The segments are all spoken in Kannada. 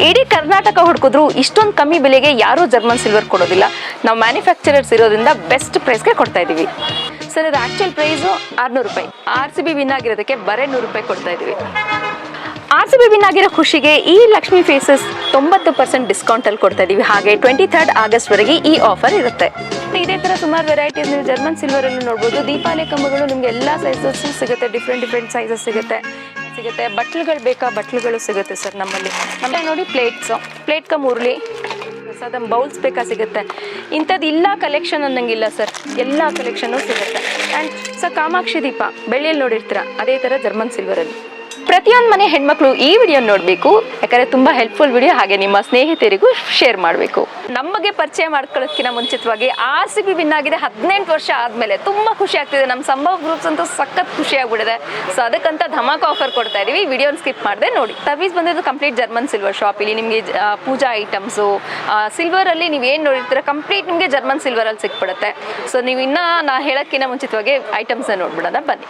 ಇಡೀ ಕರ್ನಾಟಕ ಹುಡುಕಿದ್ರು ಇಷ್ಟೊಂದು ಕಮ್ಮಿ ಬೆಲೆಗೆ ಯಾರೂ ಜರ್ಮನ್ ಸಿಲ್ವರ್ ಕೊಡೋದಿಲ್ಲ. ನಾವು ಮ್ಯಾನುಫ್ಯಾಕ್ಚರರ್ಸ್ ಇರೋದ್ರಿಂದ ಬೆಸ್ಟ್ ಪ್ರೈಸ್ಗೆ ಕೊಡ್ತಾ ಇದ್ದೀವಿ ಸರ್. ಇದು ಆ್ಯಕ್ಚುಯಲ್ ಪ್ರೈಸು 600 ರೂಪಾಯಿ. RCB ವಿನ್ ಆಗಿರೋದಕ್ಕೆ ಬರೀ 100 ರೂಪಾಯಿ ಕೊಡ್ತಾ ಇದ್ದೀವಿ. RCB ವಿನ್ ಆಗಿರೋ ಖುಷಿಗೆ ಈ ಲಕ್ಷ್ಮಿ ಫೇಸಸ್ 90% ಡಿಸ್ಕೌಂಟಲ್ಲಿ ಕೊಡ್ತಾ ಇದ್ದೀವಿ. ಹಾಗೆ 23 ಆಗಸ್ಟ್ವರೆಗೆ ಈ ಆಫರ್ ಇರುತ್ತೆ. ಇದೇ ಥರ ಸುಮಾರು ವೆರೈಟೀಸ್ ನೀವು ಜರ್ಮನ್ ಸಿಲ್ವರಲ್ಲೂ ನೋಡ್ಬೋದು. ದೀಪಾವಳಿ ಕಂಬಗಳು ನಿಮಗೆ ಎಲ್ಲ ಸೈಜಸ್ ಸಿಗುತ್ತೆ, ಡಿಫ್ರೆಂಟ್ ಸೈಜಸ್ ಸಿಗುತ್ತೆ. ಬಟ್ಲುಗಳು ಬೇಕಾ, ಬಟ್ಲುಗಳು ಸಿಗುತ್ತೆ ಸರ್ ನಮ್ಮಲ್ಲಿ. ನೋಡಿ ಪ್ಲೇಟ್ ಕಮ್ ಉರುಳಿ, ಪ್ರಸಾದ ಬೌಲ್ಸ್ ಬೇಕಾ ಸಿಗುತ್ತೆ. ಇಂಥದ್ದು ಇಲ್ಲ ಕಲೆಕ್ಷನ್ ಅನ್ನಂಗಿಲ್ಲ ಸರ್, ಎಲ್ಲ ಕಲೆಕ್ಷನ್ನು ಸಿಗುತ್ತೆ. ಆ್ಯಂಡ್ ಸರ್ ಕಾಮಾಕ್ಷಿ ದೀಪ ಬೆಳ್ಳಿಯಲ್ಲಿ ನೋಡಿರ್ತೀರ, ಅದೇ ಥರ ಜರ್ಮನ್ ಸಿಲ್ವರಲ್ಲಿ. ಪ್ರತಿಯೊಂದು ಮನೆ ಹೆಣ್ಮಕ್ಳು ಈ ವಿಡಿಯೋ ನೋಡಬೇಕು, ಯಾಕಂದರೆ ತುಂಬ ಹೆಲ್ಪ್ಫುಲ್ ವಿಡಿಯೋ. ಹಾಗೆ ನಿಮ್ಮ ಸ್ನೇಹಿತರಿಗೂ ಶೇರ್ ಮಾಡಬೇಕು. ನಮಗೆ ಪರಿಚಯ ಮಾಡ್ಕೊಳ್ಳೋದಕ್ಕಿಂತ ಮುಂಚಿತವಾಗಿ RCB ವಿನ್ ಆಗಿದೆ 18 ವರ್ಷ ಆದಮೇಲೆ. ತುಂಬ ಖುಷಿ ಆಗ್ತಿದೆ. ನಮ್ಮ ಸಂಭವ್ ಗ್ರೂಪ್ಸ್ ಅಂತೂ ಸಖತ್ ಖುಷಿ ಆಗ್ಬಿಟ್ಟಿದೆ. ಸೊ ಅದಕ್ಕಂತ ಧಮಾಕ ಆಫರ್ ಕೊಡ್ತಾ ಇದೀವಿ. ವಿಡಿಯೋನ ಸ್ಕಿಪ್ ಮಾಡದೆ ನೋಡಿ. ಸರ್ವಿಸ್ ಬಂದಿದ್ದು ಕಂಪ್ಲೀಟ್ ಜರ್ಮನ್ ಸಿಲ್ವರ್ ಶಾಪ್. ಇಲ್ಲಿ ನಿಮಗೆ ಪೂಜಾ ಐಟಮ್ಸು ಸಿಲ್ವರಲ್ಲಿ ನೀವು ಏನು ನೋಡಿರ್ತೀರ ಕಂಪ್ಲೀಟ್ ನಿಮಗೆ ಜರ್ಮನ್ ಸಿಲ್ವರಲ್ಲಿ ಸಿಕ್ಬಿಡುತ್ತೆ. ಸೊ ನೀವು ಇನ್ನೂ ನಾ ಹೇಳೋಕ್ಕಿಂತ ಮುಂಚಿತವಾಗಿ ಐಟಮ್ಸ್ನ ನೋಡ್ಬಿಡೋಣ ಬನ್ನಿ.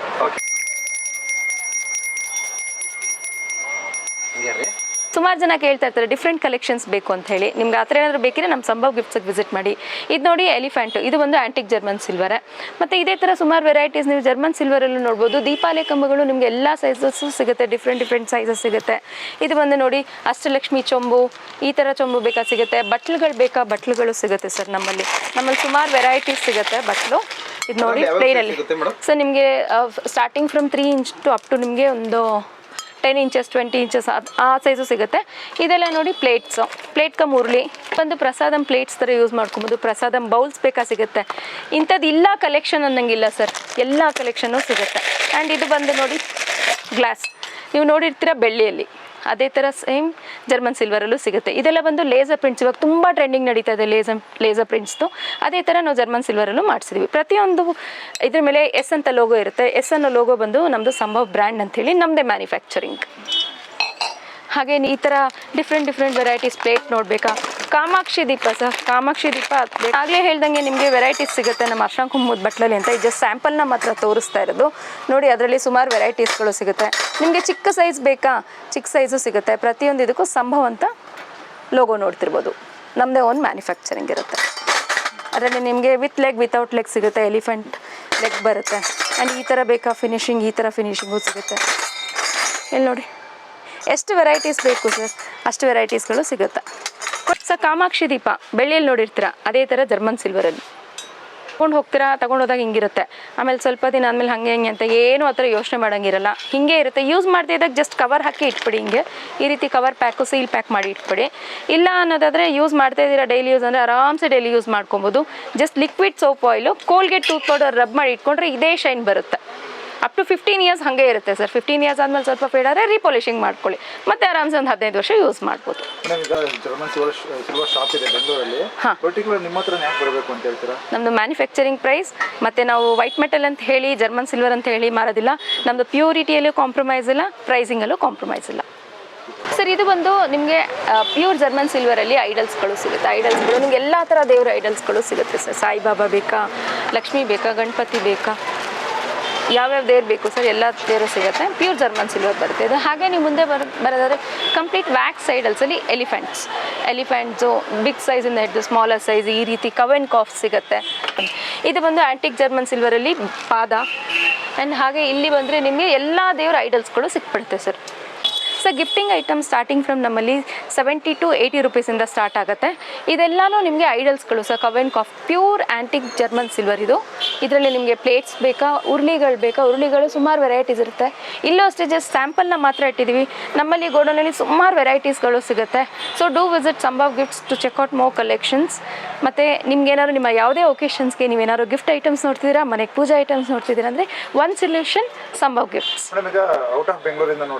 ಸುಮಾರು ಜನ ಕೇಳ್ತಾ ಇರ್ತಾರೆ ಡಿಫ್ರೆಂಟ್ ಕಲೆಕ್ಷನ್ಸ್ ಬೇಕು ಅಂತ ಹೇಳಿ. ನಿಮ್ಗೆ ಆ ಥರ ಏನಾದರೂ ಬೇಕಿದ್ರೆ ನಮ್ಮ ಸಂಭವ್ ಗಿಫ್ಟ್ಸ್ಗೆ ವಿಸಿಟ್ ಮಾಡಿ. ಇದು ನೋಡಿ ಎಲಿಫೆಂಟು, ಇದು ಒಂದು ಆ್ಯಂಟಿಕ್ ಜರ್ಮನ್ ಸಿಲ್ವರೇ. ಮತ್ತು ಇದೇ ಥರ ಸುಮಾರು ವೆರೈಟೀಸ್ ನೀವು ಜರ್ಮನ್ ಸಿಲ್ವರಲ್ಲೂ ನೋಡ್ಬೋದು. ದೀಪಾವಳಿ ಕಂಬಗಳು ನಿಮಗೆ ಎಲ್ಲ ಸೈಜಸ್ಸು ಸಿಗುತ್ತೆ, ಡಿಫ್ರೆಂಟ್ ಸೈಜಸ್ ಸಿಗುತ್ತೆ. ಇದು ಬಂದು ನೋಡಿ ಅಷ್ಟಲಕ್ಷ್ಮಿ ಚೊಂಬು, ಈ ಥರ ಚೊಂಬು ಬೇಕಾ ಸಿಗುತ್ತೆ. ಬಟ್ಲುಗಳು ಬೇಕಾ, ಬಟ್ಲುಗಳು ಸಿಗುತ್ತೆ ಸರ್ ನಮ್ಮಲ್ಲಿ ಸುಮಾರು ವೆರೈಟೀಸ್ ಸಿಗುತ್ತೆ ಬಟ್ಲು. ಇದು ನೋಡಿ ಪ್ಲೇನಲ್ಲಿ ಸೊ ನಿಮಗೆ starting from 3 inch to up to ನಿಮಗೆ ಒಂದು 10 ಇಂಚಸ್ 20 ಇಂಚಸ್ ಆ ಸೈಜು ಸಿಗುತ್ತೆ. ಇದೆಲ್ಲ ನೋಡಿ ಪ್ಲೇಟ್ ಕಮ್ ಉರುಳಿ ಬಂದು ಪ್ರಸಾದಂ ಪ್ಲೇಟ್ಸ್ ಥರ ಯೂಸ್ ಮಾಡ್ಕೊಬೋದು. ಪ್ರಸಾದಂ ಬೌಲ್ಸ್ ಬೇಕಾ ಸಿಗುತ್ತೆ. ಇಂಥದ್ದು ಇಲ್ಲ ಕಲೆಕ್ಷನ್ ಅನ್ನಂಗಿಲ್ಲ ಸರ್, ಎಲ್ಲ ಕಲೆಕ್ಷನ್ನು ಸಿಗುತ್ತೆ. ಆ್ಯಂಡ್ ಇದು ಬಂದು ನೋಡಿ ಗ್ಲಾಸ್, ನೀವು ನೋಡಿರ್ತೀರ ಬೆಳ್ಳಿಯಲ್ಲಿ, ಅದೇ ಥರ ಸೇಮ್ ಜರ್ಮನ್ ಸಿಲ್ವರಲ್ಲೂ ಸಿಗುತ್ತೆ. ಇದೆಲ್ಲ ಬಂದು ಲೇಸರ್ ಪ್ರಿಂಟ್ಸ್, ಇವಾಗ ತುಂಬ ಟ್ರೆಂಡಿಂಗ್ ನಡೀತಾ ಇದೆ ಲೇಸರ್ ಪ್ರಿಂಟ್ಸ್ದು. ಅದೇ ಥರ ನಾವು ಜರ್ಮನ್ ಸಿಲ್ವರಲ್ಲೂ ಮಾಡಿಸಿದ್ವಿ. ಪ್ರತಿಯೊಂದು ಇದ್ರ ಮೇಲೆ S ಅಂತ ಲೋಗೋ ಇರುತ್ತೆ. S ಅನ್ನೋ ಲೋಗೋ ಬಂದು ನಮ್ಮದು ಸಂಭವ್ ಬ್ರ್ಯಾಂಡ್ ಅಂಥೇಳಿ ನಮ್ಮದೇ ಮ್ಯಾನುಫ್ಯಾಕ್ಚರಿಂಗ್. ಹಾಗೆ ಈ ಥರ ಡಿಫ್ರೆಂಟ್ ವೆರೈಟೀಸ್ ಪ್ಲೇಟ್ ನೋಡಬೇಕಾ. ಕಾಮಾಕ್ಷಿ ದೀಪ ಸರ್, ಕಾಮಾಕ್ಷಿ ದೀಪ ಆಗಲೇ ಹೇಳ್ದಂಗೆ ನಿಮಗೆ ವೆರೈಟೀಸ್ ಸಿಗುತ್ತೆ ನಮ್ಮ ಅರ್ಶನ ಕುಂಕುಮದ ಬಟ್ಲಲ್ಲಿ ಅಂತ. ಇದು ಜಸ್ಟ್ ಸ್ಯಾಂಪಲ್ನ ಮಾತ್ರ ತೋರಿಸ್ತಾ ಇರೋದು. ನೋಡಿ ಅದರಲ್ಲಿ ಸುಮಾರು ವೆರೈಟೀಸ್ಗಳು ಸಿಗುತ್ತೆ. ನಿಮಗೆ ಚಿಕ್ಕ ಸೈಜ್ ಬೇಕಾ, ಚಿಕ್ಕ ಸೈಜು ಸಿಗುತ್ತೆ. ಪ್ರತಿಯೊಂದು ಇದಕ್ಕೂ ಸಂಭವ್ ಅಂತ ಲೋಗೋ ನೋಡ್ತಿರ್ಬೋದು. ನಮ್ಮದೇ ಒಂದು ಮ್ಯಾನುಫ್ಯಾಕ್ಚರಿಂಗ್ ಇರುತ್ತೆ. ಅದರಲ್ಲಿ ನಿಮಗೆ ವಿತ್ ಲೆಗ್ ವಿತೌಟ್ ಲೆಗ್ ಸಿಗುತ್ತೆ. ಎಲಿಫೆಂಟ್ ಲೆಗ್ ಬರುತ್ತೆ. ಆ್ಯಂಡ್ ಈ ಥರ ಬೇಕಾ ಫಿನಿಶಿಂಗ್, ಈ ಥರ ಫಿನಿಶಿಂಗು ಸಿಗುತ್ತೆ. ಇಲ್ಲಿ ನೋಡಿ ಎಷ್ಟು ವೆರೈಟೀಸ್ ಬೇಕು ಸರ್, ಅಷ್ಟು ವೆರೈಟೀಸ್ಗಳು ಸಿಗುತ್ತೆ. ಸರ್ ಕಾಮಾಕ್ಷಿ ದೀಪ ಬೆಳ್ಳಿಯಲ್ಲಿ ನೋಡಿರ್ತೀರ, ಅದೇ ಥರ ಜರ್ಮನ್ ಸಿಲ್ವರಲ್ಲಿ ತಗೊಂಡೋದಾಗ ಹಿಂಗಿರುತ್ತೆ. ಆಮೇಲೆ ಸ್ವಲ್ಪ ದಿನ ಆದಮೇಲೆ ಹಾಗೆ ಅಂತ ಏನು ಆ ಥರ ಯೋಚನೆ ಮಾಡೋಂಗಿರಲ್ಲ, ಹಿಂಗೆ ಇರುತ್ತೆ. ಯೂಸ್ ಮಾಡ್ತಾ ಇದ್ದಾಗ ಜಸ್ಟ್ ಕವರ್ ಹಾಕಿ ಇಟ್ಬಿಡಿ. ಹಿಂಗೆ ಈ ರೀತಿ ಕವರ್ ಪ್ಯಾಕು ಸೀಲ್ ಪ್ಯಾಕ್ ಮಾಡಿ ಇಟ್ಬಿಡಿ. ಇಲ್ಲ ಅನ್ನೋದಾದರೆ ಯೂಸ್ ಮಾಡ್ತಾ ಇದ್ದೀರಾ ಡೈಲಿ ಯೂಸ್ ಅಂದರೆ ಆರಾಮ್ಸೆ ಡೈಲಿ ಯೂಸ್ ಮಾಡ್ಕೊಬೋದು. Just liquid soap oil, Colgate tooth powder rub ಮಾಡಿ ಇಟ್ಕೊಂಡ್ರೆ ಇದೇ ಶೈನ್ ಬರುತ್ತೆ. ಅಪ್ ಟು 15 ಇಯರ್ಸ್ ಹಾಗೆ ಇರುತ್ತೆ ಸರ್. 15 ಇಯರ್ಸ್ ಆದಮೇಲೆ ಸ್ವಲ್ಪ ಫೇಡ್ ಆದರೆ ರೀಪಾಲಿಶಿಂಗ್ ಮಾಡ್ಕೊಳ್ಳಿ, ಮತ್ತೆ ಆರಾಮ್ಸೆ ಒಂದು 15 ವರ್ಷ ಯೂಸ್ ಮಾಡ್ಬೋದು. ನಮ್ಮದು ಮ್ಯಾನುಫ್ಯಾಕ್ಚರಿಂಗ್ ಪ್ರೈಸ್ ಮತ್ತು ನಾವು ವೈಟ್ ಮೆಟಲ್ ಅಂತ ಹೇಳಿ ಜರ್ಮನ್ ಸಿಲ್ವರ್ ಅಂತ ಹೇಳಿ ಮಾರೋದಿಲ್ಲ. ನಮ್ಮದು ಪ್ಯೂರಿಟಿಯಲ್ಲೂ ಕಾಂಪ್ರಮೈಸ್ ಇಲ್ಲ, ಪ್ರೈಸಿಂಗಲ್ಲೂ ಕಾಂಪ್ರಮೈಸ್ ಇಲ್ಲ ಸರ್. ಇದು ಬಂದು ನಿಮಗೆ ಪ್ಯೂರ್ ಜರ್ಮನ್ ಸಿಲ್ವರಲ್ಲಿ ಐಡಲ್ಸ್ಗಳು ಸಿಗುತ್ತೆ. ಐಡಲ್ಸ್ಗಳು ನಿಮ್ಗೆ ಎಲ್ಲ ಥರ ದೇವರ ಐಡಲ್ಸ್ಗಳು ಸಿಗುತ್ತೆ ಸರ್. ಸಾಯಿಬಾಬಾ ಬೇಕಾ, ಲಕ್ಷ್ಮಿ ಬೇಕಾ, ಗಣಪತಿ ಬೇಕಾ, ಯಾವ್ಯಾವ ದೇವ್ರು ಬೇಕು ಸರ್ ಎಲ್ಲ ದೇವರು ಸಿಗುತ್ತೆ. ಪ್ಯೂರ್ ಜರ್ಮನ್ ಸಿಲ್ವರ್ ಬರುತ್ತೆ ಇದು. ಹಾಗೆ ನೀವು ಮುಂದೆ ಬರೋದಾದ್ರೆ ಕಂಪ್ಲೀಟ್ ವ್ಯಾಕ್ಸ್ ಐಡಲ್ಸಲ್ಲಿ ಎಲಿಫೆಂಟ್ಸು ಬಿಗ್ ಸೈಜಿಂದ ಹಿಡಿದು ಸ್ಮಾಲರ್ ಸೈಜ್ ಈ ರೀತಿ ಕವ್ ಆ್ಯಂಡ್ ಕಾಫ್ ಸಿಗುತ್ತೆ. ಇದು ಬಂದು ಆ್ಯಂಟಿಕ್ ಜರ್ಮನ್ ಸಿಲ್ವರಲ್ಲಿ ಪಾದ. ಆ್ಯಂಡ್ ಹಾಗೆ ಇಲ್ಲಿ ಬಂದರೆ ನಿಮಗೆ ಎಲ್ಲ ದೇವ್ರ ಐಡಲ್ಸ್ಗಳು ಸಿಕ್ಬಿಡುತ್ತೆ sir. Sir gifting item starting from ನಮ್ಮಲ್ಲಿ 70 to 80 ರೂಪೀಸಿಂದ ಸ್ಟಾರ್ಟ್ ಆಗುತ್ತೆ. ಇದೆಲ್ಲನೂ ನಿಮಗೆ ಐಡಲ್ಸ್ಗಳು sir. Cow and calf pure antique German silver ಇದು. ಇದರಲ್ಲಿ ನಿಮಗೆ ಪ್ಲೇಟ್ಸ್ ಬೇಕಾ, ಉರುಳಿಗಳು ಬೇಕಾ, ಉರುಳಿಗಳು ಸುಮಾರು ವೆರೈಟೀಸ್ ಇರುತ್ತೆ. ಇಲ್ಲೂ ಅಷ್ಟೇ ಜಸ್ಟ್ ಸ್ಯಾಂಪಲ್ನ ಮಾತ್ರ ಇಟ್ಟಿದ್ದೀವಿ. ನಮ್ಮಲ್ಲಿ ಗೋಡೌನಲ್ಲಿ ಸುಮಾರು ವೆರೈಟೀಸ್ಗಳು ಸಿಗುತ್ತೆ. So do visit Sambhav gifts to check out more collections. ಮತ್ತು ನಿಮ್ಗೇನಾದ್ರು ನಿಮ್ಮ ಯಾವುದೇ ಒಕೇಶನ್ಸ್ಗೆ ನೀವೇನಾದ್ರು ಗಿಫ್ಟ್ ಐಟಮ್ಸ್ ನೋಡ್ತಿದ್ದೀರಾ, ಮನೆಗೆ ಪೂಜಾ ಐಟಮ್ಸ್ ನೋಡ್ತಿದ್ದೀರಾ ಅಂದರೆ ಒನ್ ಸೊಲ್ಯೂಷನ್ ಸಂಭವ್ ಗಿಫ್ಟ್ಸ್.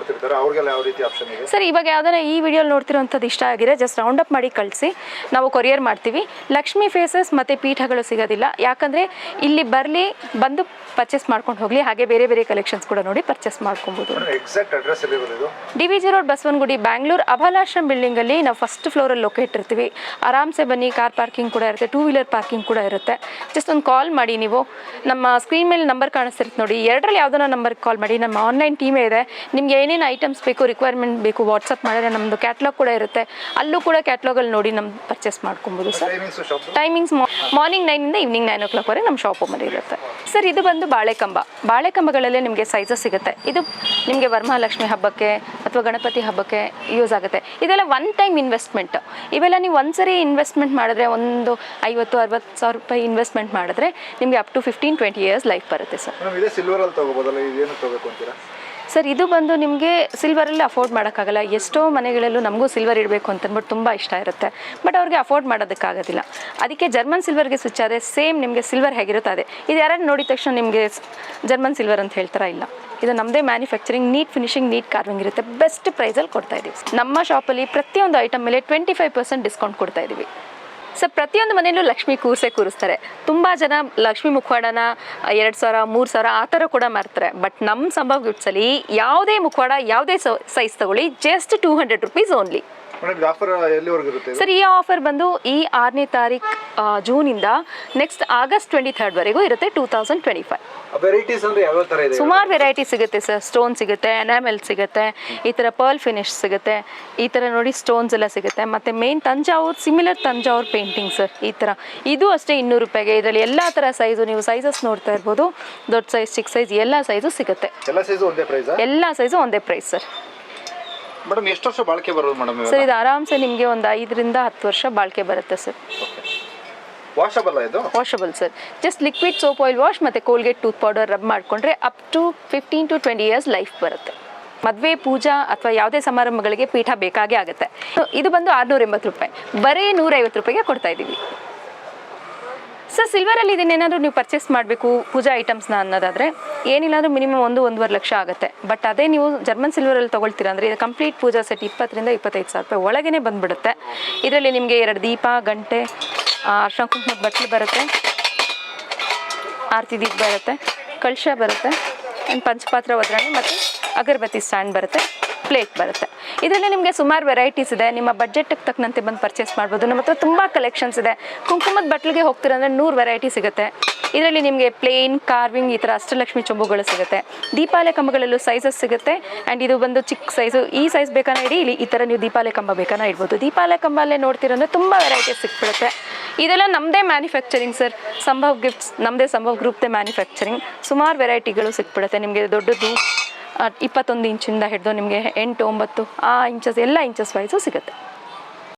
ಸರ್ ಇವಾಗ ಯಾವ್ದಾರ ಈ ವಿಡಿಯೋಲಿ ನೋಡ್ತಿರೋಂಥದ್ದು ಇಷ್ಟ ಆಗಿದೆ ಜಸ್ಟ್ ರೌಂಡ್ ಅಪ್ ಮಾಡಿ ಕಳಿಸಿ, ನಾವು ಕೊರಿಯರ್ ಮಾಡ್ತೀವಿ. ಲಕ್ಷ್ಮಿ ಫೇಸಸ್ ಮತ್ತು ಪೀಠಗಳು ಸಿಗೋದಿಲ್ಲ, ಯಾಕಂದರೆ ಇಲ್ಲಿ ಬಂದು ಪರ್ಚೇಸ್ ಮಾಡ್ಕೊಂಡು ಹೋಗಲಿ. ಹಾಗೆ ಬೇರೆ ಕಲೆಕ್ಷನ್ಸ್ ಕೂಡ ನೋಡಿ ಪರ್ಚೇಸ್ ಮಾಡ್ಕೊಬೋದು. DVG ರೋಡ್ ಬಸವನಗುಡಿ ಬ್ಯಾಂಗ್ಳೂರ್ ಅಭಲಾಶ್ರಮ್ ಬಿಲ್ಡಿಂಗಲ್ಲಿ ನಾವು ಫಸ್ಟ್ ಫ್ಲೋರಲ್ಲಿ ಲೊಕೇಟ್ ಇರ್ತೀವಿ. ಆರಾಮ್ಸೆ ಬನ್ನಿ. ಕಾರ್ ಪಾರ್ಕಿಂಗ್ ಕೂಡ ಇರುತ್ತೆ, 2 ವೀಲರ್ ಪಾರ್ಕಿಂಗ್ ಕೂಡ ಇರುತ್ತೆ. ಜಸ್ಟ್ ಒಂದು ಕಾಲ್ ಮಾಡಿ. ನೀವು ನಮ್ಮ ಸ್ಕ್ರೀನ್ ಮೇಲೆ ನಂಬರ್ ಕಾಣಿಸ್ತಿರುತ್ತೆ ನೋಡಿ, 2ರಲ್ಲಿ ಯಾವುದೋ ನಂಬರ್ಗೆ ಕಾಲ್ ಮಾಡಿ. ನಮ್ಮ ಆನ್ಲೈನ್ ಟೀಮೇ ಇದೆ. ನಿಮ್ಗೆ ಏನೇನು ಐಟಮ್ಸ್ ಬೇಕು ರಿಕ್ವೆಸ್ಟ್ ರಿಕ್ವೈರ್ಮೆಂಟ್ ಬೇಕು ವಾಟ್ಸಪ್ ಮಾಡಿದ್ರೆ ನಮ್ಮದು ಕ್ಯಾಟ್ಲಾಗ್ ಕೂಡ ಇರುತ್ತೆ, ಅಲ್ಲೂ ಕೂಡ ಕ್ಯಾಟ್ಲಾಗಲ್ಲಿ ನೋಡಿ ನಮ್ದು ಪರ್ಚೇಸ್ ಮಾಡ್ಕೊಬೋದು sir. Timings morning 9 evening 9 o'clock ವರೆಗೆ ನಮ್ಮ ಶಾಪ್ ಓಪನ್ ಇರುತ್ತೆ ಸರ್. ಇದು ಬಂದು ಬಾಳೆಕಂಬಗಳಲ್ಲೇ ನಿಮಗೆ ಸೈಜಸ್ ಸಿಗುತ್ತೆ. ಇದು ನಿಮಗೆ ವರಮಹಾಲಕ್ಷ್ಮಿ ಹಬ್ಬಕ್ಕೆ ಅಥವಾ ಗಣಪತಿ ಹಬ್ಬಕ್ಕೆ ಯೂಸ್ ಆಗುತ್ತೆ. ಇದೆಲ್ಲ ಒನ್ ಟೈಮ್ ಇನ್ವೆಸ್ಟ್ಮೆಂಟ್. ಇವೆಲ್ಲ ನೀವು ಒಂದ್ಸರಿ ಇನ್ವೆಸ್ಟ್ಮೆಂಟ್ ಮಾಡಿದ್ರೆ ಒಂದು 50,000-60,000 ರೂಪಾಯಿ ಇನ್ವೆಸ್ಟ್ಮೆಂಟ್ ಮಾಡಿದ್ರೆ ನಿಮಗೆ ಅಪ್ ಟು 15-20 years ಲೈಫ್ ಬರುತ್ತೆ ಸರ್. ಸರ್ ಇದು ಬಂದು ನಿಮಗೆ ಸಿಲ್ವರಲ್ಲಿ ಅಫೋರ್ಡ್ ಮಾಡೋಕ್ಕಾಗಲ್ಲ. ಎಷ್ಟೋ ಮನೆಗಳಲ್ಲೂ ನಮಗೂ ಸಿಲ್ವರ್ ಇಡಬೇಕು ಅಂತಂದ್ಬಿಟ್ಟು ತುಂಬ ಇಷ್ಟ ಇರುತ್ತೆ, ಬಟ್ ಅವ್ರಿಗೆ ಅಫೋರ್ಡ್ ಮಾಡೋದಕ್ಕಾಗೋದಿಲ್ಲ. ಅದಕ್ಕೆ ಜರ್ಮನ್ ಸಿಲ್ವರ್ಗೆ ಸ್ವಿಚ್ ಆದರೆ ಸೇಮ್ ನಿಮಗೆ ಸಿಲ್ವರ್ ಹೇಗಿರುತ್ತೆ ಅದೇ. ಇದು ಯಾರು ನೋಡಿದ ತಕ್ಷಣ ನಿಮಗೆ ಜರ್ಮನ್ ಸಿಲ್ವರ್ ಅಂತ ಹೇಳ್ತಾರಾ? ಇಲ್ಲ, ಇದು ನಮ್ಮದೇ manufacturing, neat finishing, neat carving ಇರುತ್ತೆ. ಬೆಸ್ಟ್ ಪ್ರೈಸಲ್ಲಿ ಕೊಡ್ತಾ ಇದ್ದೀವಿ. ನಮ್ಮ ಶಾಪಲ್ಲಿ ಪ್ರತಿಯೊಂದು ಐಟಮ್ ಮೇಲೆ 25% ಡಿಸ್ಕೌಂಟ್ ಕೊಡ್ತಾ ಇದ್ದೀವಿ. ಸರ್ ಪ್ರತಿಯೊಂದು ಮನೆಯಲ್ಲೂ ಲಕ್ಷ್ಮಿ ಕೂರಿಸ್ತಾರೆ. ತುಂಬ ಜನ ಲಕ್ಷ್ಮಿ ಮುಖವಾಡನ 2,000 3,000 ಆ ಥರ ಕೂಡ ಮಾರ್ತಾರೆ. ಬಟ್ ನಮ್ಮ ಸಂಭವ್ ಗಿಫ್ಟ್ಸಲ್ಲಿ ಯಾವುದೇ ಮುಖವಾಡ ಯಾವುದೇ ಸೈಜ್ ತಗೊಳ್ಳಿ, ಜಸ್ಟ್ 200 rupees ಓನ್ಲಿ. ಸರ್ ಈ ಆಫರ್ ಬಂದು ಈ 6ನೇ ತಾರೀಕು ಜೂನಿಂದ ನೆಕ್ಸ್ಟ್ ಆಗಸ್ಟ್ 23rd ವರೆಗೂ ಇರುತ್ತೆ. 2025 ಸುಮಾರು ವೆರೈಟಿ ಸಿಗುತ್ತೆ ಸರ್. ಸ್ಟೋನ್ ಸಿಗುತ್ತೆ, ಎನಾಮೆಲ್ ಸಿಗುತ್ತೆ, ಈ ಥರ ಪರ್ಲ್ ಫಿನಿಶ್ ಸಿಗುತ್ತೆ, ಈ ಥರ ನೋಡಿ ಸ್ಟೋನ್ಸ್ ಎಲ್ಲ ಸಿಗುತ್ತೆ. ಮತ್ತು main similar Thanjavur painting sir. ಈ ಥರ ಇದು ಅಷ್ಟೇ 200 ರೂಪಾಯಿಗೆ. ಇದರಲ್ಲಿ ಎಲ್ಲ ಥರ ಸೈಜು ನೀವು ಸೈಜಸ್ ನೋಡ್ತಾ ಇರ್ಬೋದು. ದೊಡ್ಡ ಸೈಜ್, ಚಿಕ್ಕ ಸೈಜ್ ಎಲ್ಲ ಸೈಜು ಸಿಗುತ್ತೆ. ಎಲ್ಲ ಸೈಜು ಒಂದೇ ಪ್ರೈಸ್ ಸರ್. ಮೇಡಮ್ ಎಷ್ಟು ವರ್ಷ ಬಾಳಿಕೆ ಬರೋದು ಮೇಡಮ್? ಸರ್ ಇದು ಆರಾಮ್ಸೆ ನಿಮಗೆ ಒಂದು 5ರಿಂದ 10 ವರ್ಷ ಬಾಳಿಕೆ ಬರುತ್ತೆ sir. Washable sir. Just liquid soap oil wash ಮತ್ತು ಕೋಲ್ಗೇಟ್ ಟೂತ್ ಪೌಡರ್ ರಬ್ ಮಾಡಿಕೊಂಡ್ರೆ up to 15 to 20 years life ಬರುತ್ತೆ. ಮದುವೆ, ಪೂಜಾ ಅಥವಾ ಯಾವುದೇ ಸಮಾರಂಭಗಳಿಗೆ ಪೀಠ ಬೇಕಾಗೇ ಆಗುತ್ತೆ. ಇದು ಬಂದು 680 ರೂಪಾಯಿ, ಬರೀ 150 ರೂಪಾಯಿಗೆ ಕೊಡ್ತಾ ಇದ್ದೀವಿ ಸರ್. ಸಿಲ್ವರಲ್ಲಿ ಇದನ್ನೇನಾದರೂ ನೀವು ಪರ್ಚೇಸ್ ಮಾಡಬೇಕು ಪೂಜಾ ಐಟಮ್ಸ್ನ ಅನ್ನೋದಾದರೆ ಏನಿಲ್ಲ ಅಂದರೂ ಮಿನಿಮಮ್ 1-1.5 ಲಕ್ಷ ಆಗುತ್ತೆ. ಬಟ್ ಅದೇ ನೀವು ಜರ್ಮನ್ ಸಿಲ್ವರಲ್ಲಿ ತೊಗೊಳ್ತೀರ ಅಂದರೆ ಇದು ಕಂಪ್ಲೀಟ್ ಪೂಜಾ ಸೆಟ್ 20,000 to 25,000 ರೂಪಾಯಿ ಒಳಗೇ ಬಂದುಬಿಡುತ್ತೆ. ಇದರಲ್ಲಿ ನಿಮಗೆ 2 ದೀಪ, ಗಂಟೆ, ಅರ್ಶಿನ ಕುಂಕುಮದ ಬಟ್ಲು ಬರುತ್ತೆ, ಆರತಿ ದೀಪ ಬರುತ್ತೆ, ಕಳಶ ಬರುತ್ತೆ, ಪಂಚಪಾತ್ರ ಒಗ್ಗರಣೆ ಮತ್ತು ಅಗರಬತ್ತಿ ಸ್ಟ್ಯಾಂಡ್ ಬರುತ್ತೆ, ಪ್ಲೇಟ್ ಬರುತ್ತೆ. ಇದರಲ್ಲಿ ನಿಮಗೆ ಸುಮಾರು ವೆರೈಟೀಸ್ ಇದೆ. ನಿಮ್ಮ ಬಡ್ಜೆಟ್ಗೆ ತಕ್ಕಂತೆ ಬಂದು ಪರ್ಚೇಸ್ ಮಾಡ್ಬೋದು. ನಮ್ಮ ಹತ್ರ ತುಂಬ ಕಲೆಕ್ಷನ್ಸ್ ಇದೆ. ಕುಂಕುಮದ ಬಟ್ಲಿಗೆ ಹೋಗ್ತೀರಂದರೆ 100 ವೆರೈಟಿ ಸಿಗುತ್ತೆ. ಇದರಲ್ಲಿ ನಿಮಗೆ ಪ್ಲೇನ್, ಕಾರ್ವಿಂಗ್, ಈ ಥರ ಅಷ್ಟಲಕ್ಷ್ಮಿ ಚೊಂಬುಗಳು ಸಿಗುತ್ತೆ. ದೀಪಾಲೆ ಕಂಬಗಳಲ್ಲೂ ಸೈಜಸ್ ಸಿಗುತ್ತೆ. ಆ್ಯಂಡ್ ಇದು ಬಂದು ಚಿಕ್ಕ ಸೈಜು, ಈ ಸೈಜ್ ಬೇಕಾನ ಇಡಿ, ಇಲ್ಲಿ ಈ ಥರ ನೀವು ದೀಪಾಲೆ ಕಂಬ ಬೇಕಾನ ಇಡ್ಬೋದು. ದೀಪಾಲೆ ಕಂಬಲ್ಲೇ ನೋಡ್ತೀರಂದರೆ ತುಂಬ ವೆರೈಟೀಸ್ ಸಿಕ್ಬಿಡುತ್ತೆ. ಇದೆಲ್ಲ ನಮ್ಮದೇ ಮ್ಯಾನುಫ್ಯಾಕ್ಚರಿಂಗ್ ಸರ್. ಸಂಭವ್ ಗಿಫ್ಟ್ಸ್ ನಮ್ಮದೇ ಸಂಭವ್ ಗ್ರೂಪ್ದೇ ಮ್ಯಾನುಫ್ಯಾಕ್ಚರಿಂಗ್. ಸುಮಾರು ವೆರೈಟಿಗಳು ಸಿಕ್ಬಿಡುತ್ತೆ ನಿಮಗೆ. ದೊಡ್ಡದು 21 ಇಂಚಿಂದ ಹಿಡಿದು ನಿಮಗೆ 8, 9 ಆ ಇಂಚಸ್ ಎಲ್ಲ ಇಂಚಸ್ ವೈಸು ಸಿಗುತ್ತೆ.